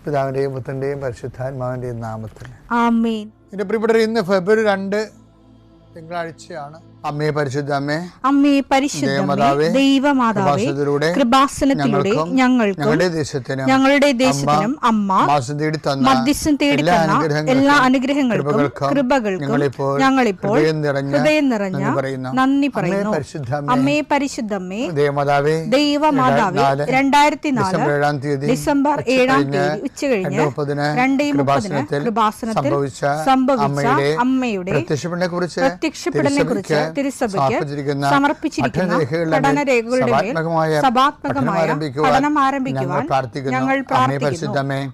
പിതാവിൻ്റെയും പുത്രൻ്റെയും പരിശുദ്ധാത്മാവിൻ്റെയും നാമത്തിൽ ആമേൻ. എൻ്റെ പ്രിയപ്പെട്ടവർ, ഇന്ന് ഫെബ്രുവരി 2 തിങ്കളാഴ്ചയാണ്. അമ്മേ പരിശുദ്ധ അമ്മേ, അമ്മേ പരിശുദ്ധമേ, ദൈവമാതാവേ, കൃപാസനത്തിലൂടെ ഞങ്ങൾക്കും ഞങ്ങളുടെ ദേശത്തിനും അമ്മ മധ്യസ്ഥം തേടി തന്ന എല്ലാ അനുഗ്രഹങ്ങൾക്കും കൃപകൾക്കും ഞങ്ങളിപ്പോൾ ഹൃദയം നിറഞ്ഞ നന്ദി പറയുന്നു. അമ്മേ പരിശുദ്ധമ്മേ, ദൈവമാതാവേ, 2004 ഡിസംബർ 7 ഉച്ചകഴിഞ്ഞ് 2:30 കൃപാസനത്തിൽ സംഭവിച്ച അമ്മയുടെ പ്രത്യക്ഷപ്പെടലിനെ കുറിച്ച് തിരുസഭയ്ക്ക് സമർപ്പിച്ചിരിക്കുന്ന പഠനരേഖകളുടെ മേൽ സഭാത്മകമായ പഠനം ആരംഭിക്കുവാൻ ഞങ്ങൾ പ്രാർത്ഥിക്കുന്നു.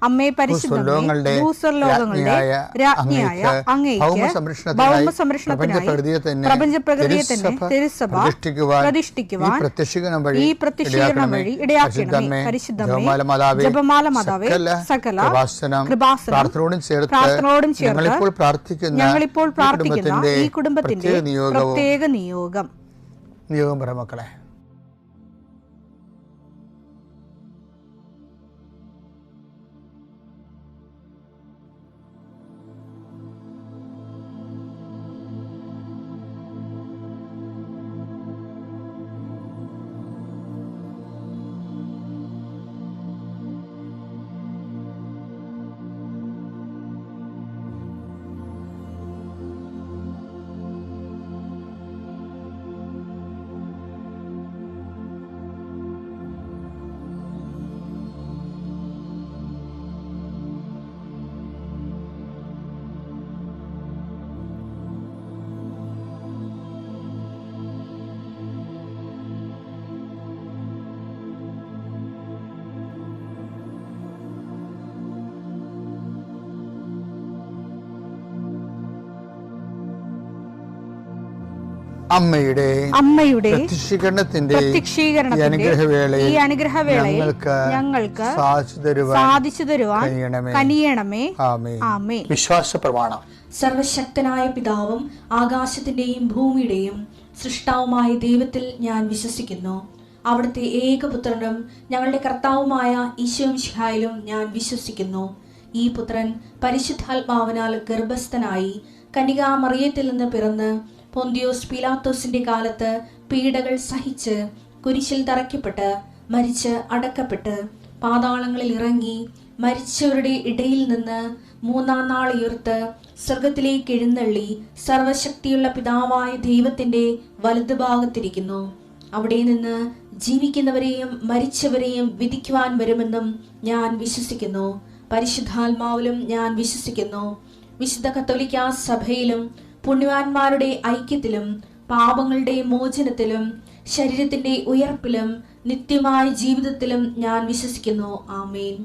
അമ്മേ പരിശുദ്ധമേ, ഭൂസ്വർലോകങ്ങളുടെ രാജ്ഞിയായ അങ്ങേയ്ക്ക് ഭൗമ സംരക്ഷണത്തിനായി പ്രപഞ്ചപ്രകൃതിയെ തന്നെ തിരുസഭ പ്രതിഷ്ഠിക്കുവാൻ ഈ പ്രത്യക്ഷീകരണം വഴി ഇടയാക്കണമേ. പരിശുദ്ധമേ, ജപമാല മാതാവേ, സകല കൃപാസനം പ്രാർത്ഥനയോടും ചേർത്ത് ഞങ്ങളിപ്പോൾ പ്രാർത്ഥിക്കുന്ന ഈ കുടുംബത്തിന്റെ പ്രത്യേക നിയോഗം പറ മക്കളെ. അമ്മയുടെ പ്രത്യക്ഷീകരണത്തിന്റെ ഈ അനുഗ്രഹവേളയിൽ ഞങ്ങൾക്ക് സാധിച്ചു തരുവാൻ കനിയണമേ. ആമേൻ. വിശ്വാസ പ്രമാണം. സർവശക്തനായ പിതാവും ആകാശത്തിന്റെയും ഭൂമിയുടെയും സൃഷ്ടാവുമായ ദൈവത്തിൽ ഞാൻ വിശ്വസിക്കുന്നു. അവിടുത്തെ ഏകപുത്രനും ഞങ്ങളുടെ കർത്താവുമായ ഈശോമിശിഹായിലും ഞാൻ വിശ്വസിക്കുന്നു. ഈ പുത്രൻ പരിശുദ്ധാത്മാവിനാൽ ഗർഭസ്ഥനായി കന്യകാമറിയത്തിൽ നിന്ന് പിറന്ന് പൊന്തിയോസ് പീലാത്തോസിന്റെ കാലത്ത് പീഡകൾ സഹിച്ച് കുരിശിൽ തറയ്ക്കപ്പെട്ട് മരിച്ച് അടക്കപ്പെട്ട് പാതാളങ്ങളിൽ ഇറങ്ങി മരിച്ചവരുടെ ഇടയിൽ നിന്ന് 3-ാം നാൾ ഉയർത്ത് സ്വർഗത്തിലേക്ക് എഴുന്നള്ളി സർവശക്തിയുള്ള പിതാവായ ദൈവത്തിന്റെ വലതുഭാഗത്തിരിക്കുന്നു. അവിടെ നിന്ന് ജീവിക്കുന്നവരെയും മരിച്ചവരെയും വിധിക്കുവാൻ വരുമെന്നും ഞാൻ വിശ്വസിക്കുന്നു. പരിശുദ്ധാത്മാവിലും ഞാൻ വിശ്വസിക്കുന്നു. വിശുദ്ധ കത്തോലിക്കാ സഭയിലും പുണ്യവാന്മാരുടെ ഐക്യത്തിലും പാപങ്ങളുടെ മോചനത്തിലും ശരീരത്തിന്റെ ഉയർപ്പിലും നിത്യമായ ജീവിതത്തിലും ഞാൻ വിശ്വസിക്കുന്നു. ആമേൻ.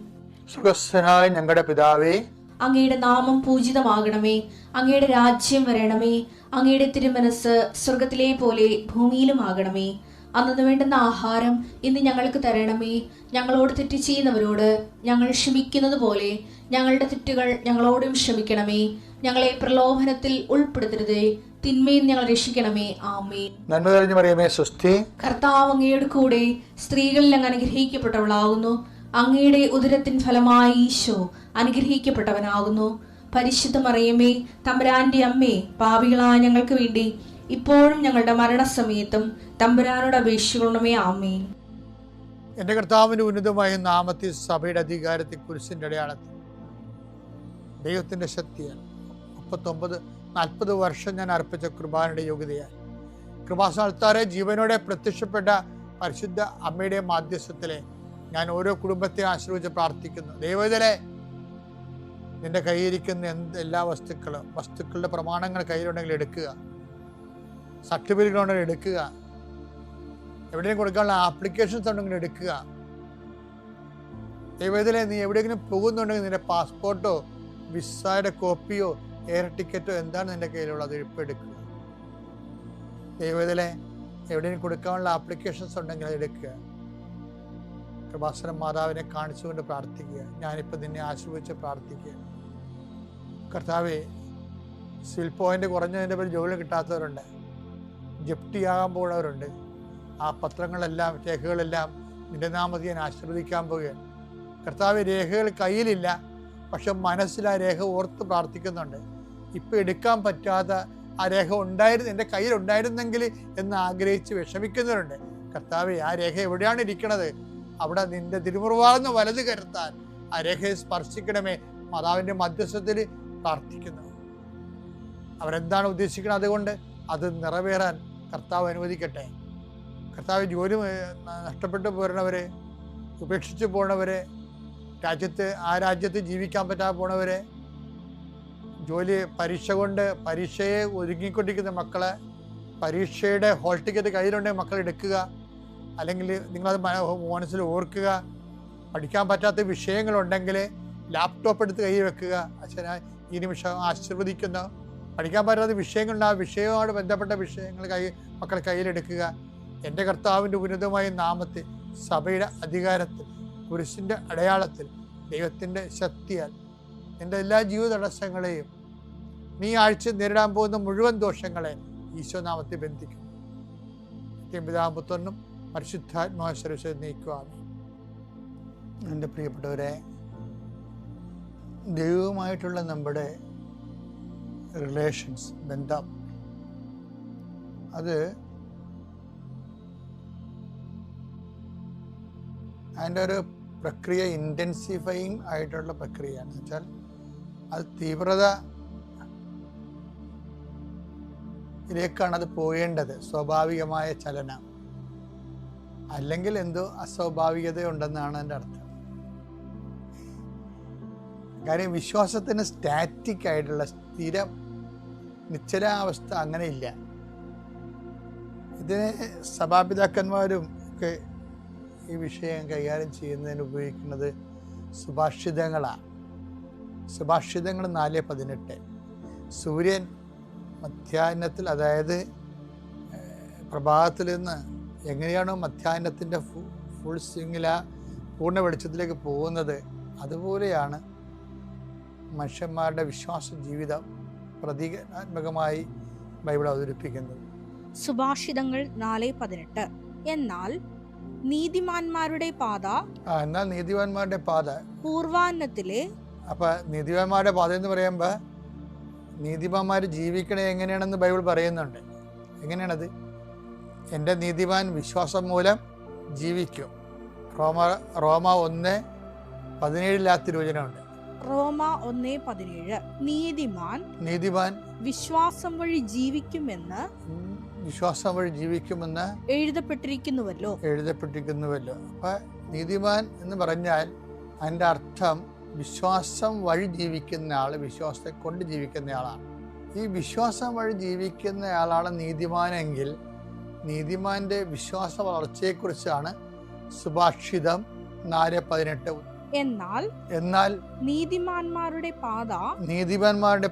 സുഖസ്ഥനായ ഞങ്ങളുടെ പിതാവേ, അങ്ങയുടെ നാമം പൂജിതമാകണമേ. അങ്ങയുടെ രാജ്യം വരണമേ. അങ്ങയുടെ തിരുമനസ് സ്വർഗത്തിലെ പോലെ ഭൂമിയിലും ആകണമേ. അന്നു വേണ്ടുന്ന ആഹാരം ഇന്ന് ഞങ്ങൾക്ക് തരണമേ. ഞങ്ങളോട് തെറ്റ് ചെയ്യുന്നവരോട് ഞങ്ങൾ ക്ഷമിക്കുന്നത് പോലെ ഞങ്ങളുടെ തെറ്റുകൾ ഞങ്ങളോടും ക്ഷമിക്കണമേ. ഞങ്ങളെ പ്രലോഭനത്തിൽ ഉൾപ്പെടുത്തരുതേ, തിന്മയിൽ ഞങ്ങൾ രക്ഷിക്കണമേ. ആമേൻ. നന്മ നിറഞ്ഞ മറിയമേ, സ്വസ്തി. കർത്താവ് അങ്ങയുടെ കൂടെ സ്ത്രീകളിൽ അങ്ങ് അനുഗ്രഹിക്കപ്പെട്ടവളാകുന്നു. അങ്ങയുടെ ഉദരത്തിൻ ഫലമായി ഈശോ അനുഗ്രഹിക്കപ്പെട്ടവനാകുന്നു. പരിശുദ്ധ മറിയമേ, തമ്പുരാന്റെ അമ്മേ, പാപികളായ ഞങ്ങൾക്ക് വേണ്ടി ഇപ്പോഴും ഞങ്ങളുടെ മരണസമയത്തും തമ്പുരാനോട് അപേക്ഷിക്കണമേ. ആമേൻ. എന്റെ കർത്താവിന്റെ ഉന്നതമായ നാമത്തിൽ സഭയുടെ അധികാരത്തെ കുരിശിന്റെ അടയാളത്തിൽ ദൈവത്തിന്റെ ശക്തിയാണ് 39-40 വർഷം ഞാൻ അർപ്പിച്ച കൃപാനയുടെ യോഗ്യതയായി കൃപാസ്ഥാനത്താറെ ജീവനോടെ പ്രത്യക്ഷപ്പെട്ട പരിശുദ്ധ അമ്മയുടെ മാധ്യസ്ഥത്തിലെ ഞാൻ ഓരോ കുടുംബത്തെ ആശ്രയിച്ച് പ്രാർത്ഥിക്കുന്നു. ദൈവത്തിലെ നിന്റെ കയ്യിരിക്കുന്ന എല്ലാ വസ്തുക്കളുടെ പ്രമാണങ്ങൾ കയ്യിലുണ്ടെങ്കിൽ എടുക്കുക, സർട്ടിഫിക്കറ്റുകളുണ്ടെങ്കിൽ എടുക്കുക, എവിടെയും കൊടുക്കാനുള്ള ആപ്ലിക്കേഷൻസ് ഉണ്ടെങ്കിൽ എടുക്കുക. ദൈവത്തിലെ നീ എവിടെയെങ്കിലും പോകുന്നുണ്ടെങ്കിൽ നിന്റെ പാസ്പോർട്ടോ വിസയുടെ കോപ്പിയോ എയർ ടിക്കറ്റോ എന്താണ് നിന്റെ കയ്യിലുള്ളത്, എടുക്കുക. ദൈവത്തിലെ എവിടെയും കൊടുക്കാനുള്ള ആപ്ലിക്കേഷൻസ് ഉണ്ടെങ്കിൽ അത് എടുക്കുക. കൃപാസനം മാതാവിനെ കാണിച്ചുകൊണ്ട് പ്രാർത്ഥിക്കുക. ഞാനിപ്പോൾ നിന്നെ ആശ്രയിച്ച് പ്രാർത്ഥിക്കുക. കർത്താവേ, സിവിൽ പോയിന്റ് കുറഞ്ഞതിൻ്റെ പേര് ജോലി കിട്ടാത്തവരുണ്ട്, ജപ്തിയാകാൻ പോകുന്നവരുണ്ട്. ആ പത്രങ്ങളെല്ലാം രേഖകളെല്ലാം നിന്റെ നാമത്തിൽ ഞാൻ ആശീർവദിക്കാൻ പോവുകയാണ്. കർത്താവ് രേഖകൾ കയ്യിലില്ല, പക്ഷെ മനസ്സിൽ ആ രേഖ ഓർത്ത് പ്രാർത്ഥിക്കുന്നുണ്ട്. ഇപ്പം എടുക്കാൻ പറ്റാത്ത ആ രേഖ എൻ്റെ കയ്യിൽ ഉണ്ടായിരുന്നെങ്കിൽ എന്ന് ആഗ്രഹിച്ച് വിഷമിക്കുന്നവരുണ്ട്. കർത്താവെ, ആ രേഖ എവിടെയാണ് ഇരിക്കണത്? അവിടെ നിന്റെ തിരുമുറിവാർന്ന് വലത് കരുത്താൻ ആ രേഖയെ സ്പർശിക്കണമേ. മാതാവിൻ്റെ മധ്യസ്ഥത്തിൽ പ്രാർത്ഥിക്കുന്നു. അവരെന്താണ് ഉദ്ദേശിക്കുന്നത്? അതുകൊണ്ട് അത് നിറവേറാൻ കർത്താവ് അനുവദിക്കട്ടെ. കർത്താവ് ജോലി നഷ്ടപ്പെട്ടു പോരണവരെ, ഉപേക്ഷിച്ച് പോണവരെ, ആ രാജ്യത്ത് ജീവിക്കാൻ പറ്റാതെ പോണവരെ, പരീക്ഷയെ ഒരുങ്ങിക്കൊണ്ടിരിക്കുന്ന മക്കളെ, പരീക്ഷയുടെ ഹോൾ ടിക്കറ്റ് കയ്യിലുണ്ടെങ്കിൽ മക്കൾ എടുക്കുക. അല്ലെങ്കിൽ നിങ്ങളത് മനസ്സിൽ ഓർക്കുക. പഠിക്കാൻ പറ്റാത്ത വിഷയങ്ങളുണ്ടെങ്കിൽ ലാപ്ടോപ്പ് എടുത്ത് കയ്യിൽ വെക്കുക. അച്ഛനാ ഈ നിമിഷം ആശീർവദിക്കുന്നു. പഠിക്കാൻ പറ്റാത്ത വിഷയങ്ങളുണ്ട്, ആ വിഷയവുമായിട്ട് ബന്ധപ്പെട്ട വിഷയങ്ങൾ മക്കൾ കയ്യിലെടുക്കുക. എൻ്റെ കർത്താവിൻ്റെ ഉന്നതമായ നാമത്തിൽ, സഭയുടെ അധികാരത്തിൽ, കുരിശിൻ്റെ അടയാളത്തിൽ, ദൈവത്തിൻ്റെ ശക്തിയാൽ എൻ്റെ എല്ലാ ജീവിത തടസ്സങ്ങളെയും, നീ ആഴ്ച നേരിടാൻ പോകുന്ന മുഴുവൻ ദോഷങ്ങളെ ഈശോനാമത്തിൽ ബന്ധിക്കും. പിതാവും പുത്രനും പരിശുദ്ധാത്മാവിൽ നീക്കുവാമേ. എൻ്റെ പ്രിയപ്പെട്ടവരെ, ദൈവവുമായിട്ടുള്ള നമ്മുടെ റിലേഷൻസ്, ബന്ധം, അത് അതിൻ്റെ ഒരു പ്രക്രിയ ഇൻറ്റൻസിഫൈങ് ആയിട്ടുള്ള പ്രക്രിയയാണ്. എന്ന് വെച്ചാൽ അത് തീവ്രതയിലേക്കാണ് അത് പോകേണ്ടത്. സ്വാഭാവികമായ ചലനം, അല്ലെങ്കിൽ എന്തോ അസ്വാഭാവികത ഉണ്ടെന്നാണ് എൻ്റെ അർത്ഥം. കാര്യം വിശ്വാസത്തിന് സ്റ്റാറ്റിക് ആയിട്ടുള്ള സ്ഥിരം നിശ്ചലാവസ്ഥ അങ്ങനെയില്ല. ഇതിന് സഭാപിതാക്കന്മാരും ഒക്കെ ഈ വിഷയം കൈകാര്യം ചെയ്യുന്നതിന് ഉപയോഗിക്കുന്നത് സുഭാഷിതങ്ങളാണ്. സുഭാഷിതങ്ങൾ 4:18. സൂര്യൻ മധ്യാഹ്നത്തിൽ, അതായത് പ്രഭാതത്തിൽ നിന്ന് എങ്ങനെയാണോ മധ്യാഹ്നത്തിൻ്റെ ഫുൾ സ്വിങ്ങിൽ പൂർണ്ണ വെളിച്ചത്തിലേക്ക് പോകുന്നത്, അതുപോലെയാണ് മനുഷ്യന്മാരുടെ വിശ്വാസ ജീവിതം പ്രതീകാത്മകമായി ബൈബിൾ അവതരിപ്പിക്കുന്നത്. സുഭാഷിതങ്ങൾ 4:18. എന്നാൽ നീതിമാന്മാരുടെ പാത പൂർവാന്നത്തിലെ. അപ്പൊ നീതിമാന്മാരുടെ പാത എന്ന് പറയുമ്പോൾ നീതിമാന്മാർ ജീവിക്കണേ എങ്ങനെയാണെന്ന് ബൈബിൾ പറയുന്നുണ്ട്. എങ്ങനെയാണത്? എൻ്റെ നീതിമാൻ വിശ്വാസം മൂലം ജീവിക്കും. റോമ 1:17 തിരുവചനമുണ്ട്. റോമ 1:17. നീതിമാൻ വിശ്വാസം വഴി ജീവിക്കുമെന്ന് എഴുതപ്പെട്ടിരിക്കുന്നുവല്ലോ. അപ്പൊ നീതിമാൻ എന്ന് പറഞ്ഞാൽ അതിൻ്റെ അർത്ഥം വിശ്വാസം വഴി ജീവിക്കുന്ന ആള്, വിശ്വാസത്തെ കൊണ്ട് ജീവിക്കുന്ന ആളാണ്. ഈ വിശ്വാസം വഴി ജീവിക്കുന്ന ആളാണ് നീതിമാനെങ്കിൽ, നീതിമാന്റെ വിശ്വാസ വളർച്ചയെക്കുറിച്ചാണ് സുഭാഷിതം 4:18. എന്നാൽ നീതിമാന്മാരുടെ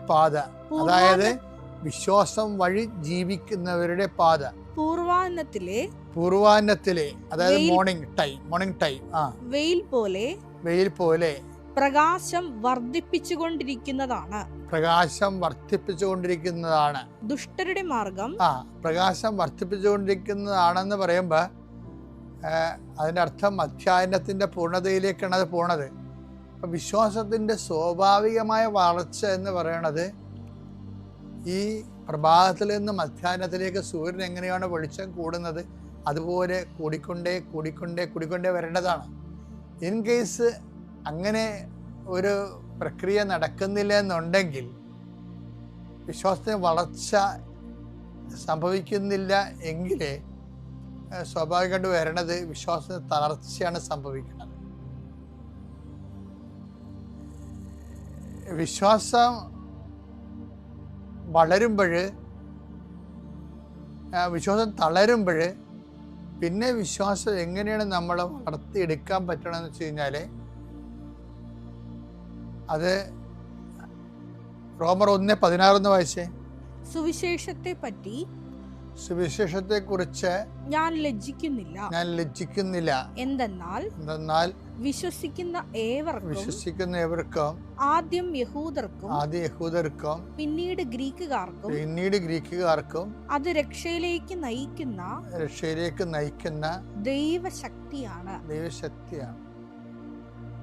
പാത, അതായത് വിശ്വാസം വഴി ജീവിക്കുന്നവരുടെ പാത പൂർവാന്നത്തിലെ, അതായത് മോർണിംഗ് ടൈം വെയിൽ പോലെ പ്രകാശം വർദ്ധിപ്പിച്ചുകൊണ്ടിരിക്കുന്നതാണ്. ദുഷ്ടരുടെ മാർഗം പ്രകാശം വർദ്ധിപ്പിച്ചുകൊണ്ടിരിക്കുന്നതാണെന്ന് പറയുമ്പോൾ അതിൻ്റെ അർത്ഥം മധ്യാഹ്നത്തിൻ്റെ പൂർണ്ണതയിലേക്കാണ് അത് പോണത്. അപ്പം വിശ്വാസത്തിൻ്റെ സ്വാഭാവികമായ വളർച്ച എന്ന് പറയണത് ഈ പ്രഭാതത്തിൽ നിന്ന് മധ്യാഹ്നത്തിലേക്ക് സൂര്യൻ എങ്ങനെയാണ് വെളിച്ചം കൂടുന്നത്, അതുപോലെ കൂടിക്കൊണ്ടേ വരേണ്ടതാണ്. ഇൻ കേസ് അങ്ങനെ ഒരു പ്രക്രിയ നടക്കുന്നില്ല എന്നുണ്ടെങ്കിൽ, വിശ്വാസത്തിന് വളർച്ച സംഭവിക്കുന്നില്ല എങ്കിൽ, സ്വാഭാവികമായിട്ട് വരണത് വിശ്വാസത്തിന് തളർച്ചയാണ് സംഭവിക്കുന്നത്. വിശ്വാസം വിശ്വാസം തളരുമ്പോൾ പിന്നെ വിശ്വാസം എങ്ങനെയാണ് നമ്മൾ വളർത്തിയെടുക്കാൻ പറ്റണമെന്ന് വെച്ച് കഴിഞ്ഞാൽ, അത് റോമർ 1:16 വായിച്ചേ. സുവിശേഷത്തെക്കുറിച്ച് ഞാൻ ലജ്ജിക്കുന്നില്ല. എന്തെന്നാൽ വിശ്വസിക്കുന്ന ഏവർക്കും ആദ്യം യഹൂദർക്കും പിന്നീട് ഗ്രീക്കുകാർക്കും അത് രക്ഷയിലേക്ക് നയിക്കുന്ന ദൈവശക്തിയാണ്.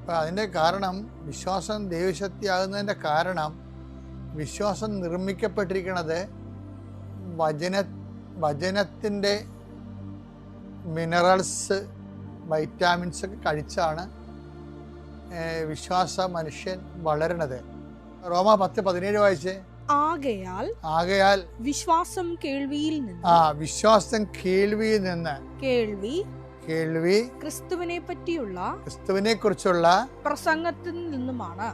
അപ്പം അതിൻ്റെ കാരണം, വിശ്വാസം ദൈവശക്തിയാകുന്നതിൻ്റെ കാരണം, വിശ്വാസം നിർമ്മിക്കപ്പെട്ടിരിക്കുന്നത് വചനത്തിൻ്റെ മിനറൽസ്, വൈറ്റാമിൻസ് ഒക്കെ കഴിച്ചാണ് വിശ്വാസ മനുഷ്യൻ വളരണത്. റോമ 10:17 വായിച്ചേ. ആകയാൽ വിശ്വാസം കേൾവിയിൽ നിന്ന്, വിശ്വാസം കേൾവിയിൽ നിന്ന്, കേൾവി ക്രിസ്തുവിനെ കുറിച്ചുള്ള പ്രസംഗത്തിൽ നിന്നുമാണ്.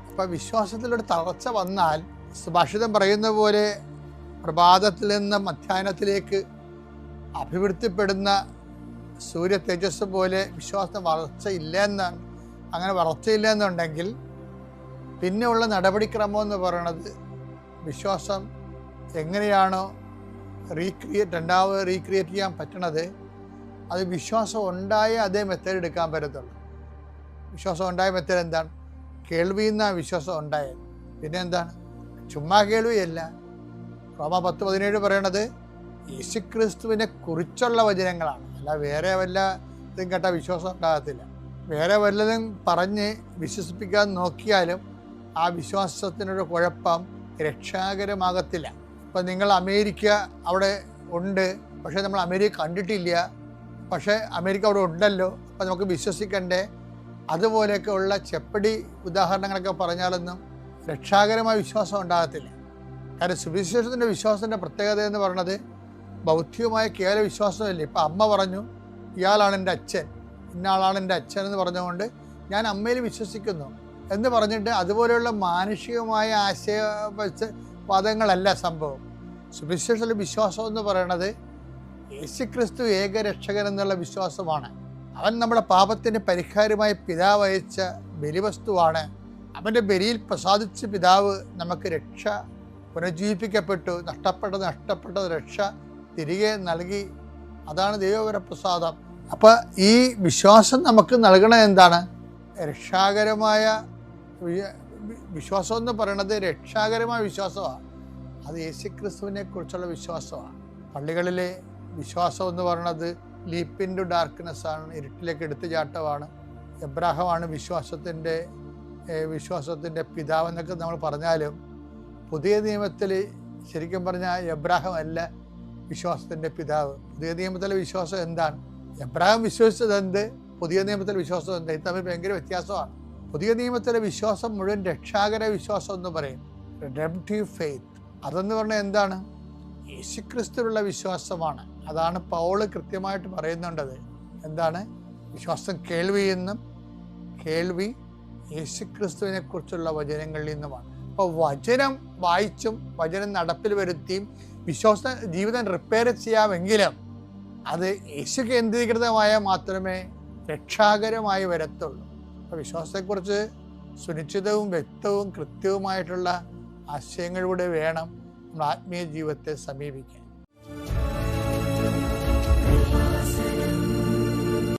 അപ്പൊ വിശ്വാസത്തിലൊരു തളർച്ച വന്നാൽ, സുഭാഷിതം പറയുന്ന പോലെ പ്രഭാതത്തിൽ നിന്ന് മധ്യാഹ്നത്തിലേക്ക് അഭിവൃദ്ധിപ്പെടുന്ന സൂര്യ തേജസ് പോലെ വിശ്വാസം അങ്ങനെ വളർച്ചയില്ലെന്നുണ്ടെങ്കിൽ പിന്നെയുള്ള നടപടിക്രമം എന്ന് പറയുന്നത്, വിശ്വാസം എങ്ങനെയാണോ രണ്ടാമത് റീക്രിയേറ്റ് ചെയ്യാൻ പറ്റണത്, അത് വിശ്വാസം ഉണ്ടായ അതേ മെത്തേഡ് എടുക്കാൻ പറ്റത്തുള്ളൂ. വിശ്വാസം ഉണ്ടായ മെത്തേഡ് എന്താണ്? കേൾവിയിൽ നിന്നാണ് വിശ്വാസം ഉണ്ടായത്. പിന്നെ എന്താണ്? ചുമ്മാ കേൾവിയല്ല. റോമ 10:17 പറയണത് യേശുക്രിസ്തുവിനെ കുറിച്ചുള്ള വചനങ്ങളാണ്. അല്ല വേറെ വല്ല ഇതും കേട്ടാൽ വിശ്വാസം ഉണ്ടാകത്തില്ല. വേറെ വല്ലതും പറഞ്ഞ് വിശ്വസിപ്പിക്കാൻ നോക്കിയാലും ആ വിശ്വാസത്തിനൊരു കുഴപ്പം രക്ഷാകരമാകത്തില്ല. ഇപ്പം നിങ്ങൾ അമേരിക്ക അവിടെ ഉണ്ട്, പക്ഷേ നമ്മൾ അമേരിക്ക കണ്ടിട്ടില്ല, പക്ഷേ അമേരിക്ക അവിടെ ഉണ്ടല്ലോ, അപ്പം നമുക്ക് വിശ്വസിക്കണ്ടേ? അതുപോലെയൊക്കെ ഉള്ള ചെപ്പടി ഉദാഹരണങ്ങളൊക്കെ പറഞ്ഞാലൊന്നും രക്ഷാകരമായ വിശ്വാസം ഉണ്ടാകത്തില്ല. കാരണം സുവിശേഷത്തിൻ്റെ വിശ്വാസത്തിൻ്റെ പ്രത്യേകത എന്ന് പറയുന്നത് ബൗദ്ധികമായ കേവല വിശ്വാസമല്ല. ഇപ്പം അമ്മ പറഞ്ഞു, ഇയാളാണ് എൻ്റെ അച്ഛൻ, ഇന്നയാളാണ് എൻ്റെ അച്ഛൻ എന്ന് പറഞ്ഞുകൊണ്ട് ഞാൻ അമ്മയിൽ വിശ്വസിക്കുന്നു എന്ന് പറഞ്ഞിട്ട് അതുപോലെയുള്ള മാനുഷികമായ ആശയവാദങ്ങളല്ല സംഭവം. സുവിശേഷത്തിലെ വിശ്വാസം എന്ന് പറയുന്നത് യേശുക്രിസ്തു ഏകരക്ഷകൻ എന്നുള്ള വിശ്വാസമാണ്. അവൻ നമ്മുടെ പാപത്തിന് പരിഹാരമായി പിതാവ് അയച്ച ബലിവസ്തുവാണ്. അവൻ്റെ ബലിയിൽ പ്രസാദിച്ച പിതാവ് നമുക്ക് രക്ഷ പുനർജീവിപ്പിക്കപ്പെട്ടു, നഷ്ടപ്പെട്ട രക്ഷ തിരികെ നൽകി. അതാണ് ദൈവവരപ്രസാദം. അപ്പം ഈ വിശ്വാസം നമുക്ക് നൽകണത് എന്താണ്? രക്ഷാകരമായ വിശ്വാസം എന്ന് പറയുന്നത് രക്ഷാകരമായ വിശ്വാസമാണ്. അത് യേശുക്രിസ്തുവിനെ കുറിച്ചുള്ള വിശ്വാസമാണ്. പള്ളികളിലെ വിശ്വാസം എന്ന് പറയുന്നത് ലീപ്പ് ഇൻ ടു ഡാർക്ക്നെസ് ആണ്, ഇരുട്ടിലേക്ക് എടുത്തു ചാട്ടമാണ്. എബ്രാഹമാണ് വിശ്വാസത്തിൻ്റെ പിതാവെന്നൊക്കെ നമ്മൾ പറഞ്ഞാലും പുതിയ നിയമത്തിൽ ശരിക്കും പറഞ്ഞാൽ എബ്രാഹം അല്ല വിശ്വാസത്തിൻ്റെ പിതാവ്. പുതിയ നിയമത്തിലെ വിശ്വാസം എന്താണ്? എബ്രാഹിം വിശ്വസിച്ചത് എന്ത്, പുതിയ നിയമത്തിലെ വിശ്വാസം എന്ത്? ഇത് തമ്മിൽ ഭയങ്കര വ്യത്യാസമാണ്. പുതിയ നിയമത്തിലെ വിശ്വാസം മുഴുവൻ രക്ഷാകര വിശ്വാസം എന്ന് പറയും, റിഡംപ്റ്റീവ് ഫെയ്ത്ത്. അതെന്ന് പറഞ്ഞാൽ എന്താണ്? യേശുക്രിസ്തുവിലുള്ള വിശ്വാസമാണ്. അതാണ് പൗള് കൃത്യമായിട്ട് പറയുന്നുണ്ടത്. എന്താണ്? വിശ്വാസം കേൾവിയിൽ നിന്നും, കേൾവി യേശുക്രിസ്തുവിനെ കുറിച്ചുള്ള വചനങ്ങളിൽ നിന്നുമാണ്. അപ്പോൾ വചനം വായിച്ചും വചനം നടപ്പിൽ വരുത്തിയും വിശ്വാസ ജീവിതം റിപ്പയർ ചെയ്യാമെങ്കിലും അത് യേശു കേന്ദ്രീകൃതമായാൽ മാത്രമേ രക്ഷാകരമായി വരത്തുള്ളൂ. അപ്പോൾ വിശ്വാസത്തെക്കുറിച്ച് സുനിശ്ചിതവും വ്യക്തവും കൃത്യവുമായിട്ടുള്ള ആശയങ്ങളിലൂടെ വേണം നമ്മൾ ആത്മീയ ജീവിതത്തെ സമീപിക്കാൻ.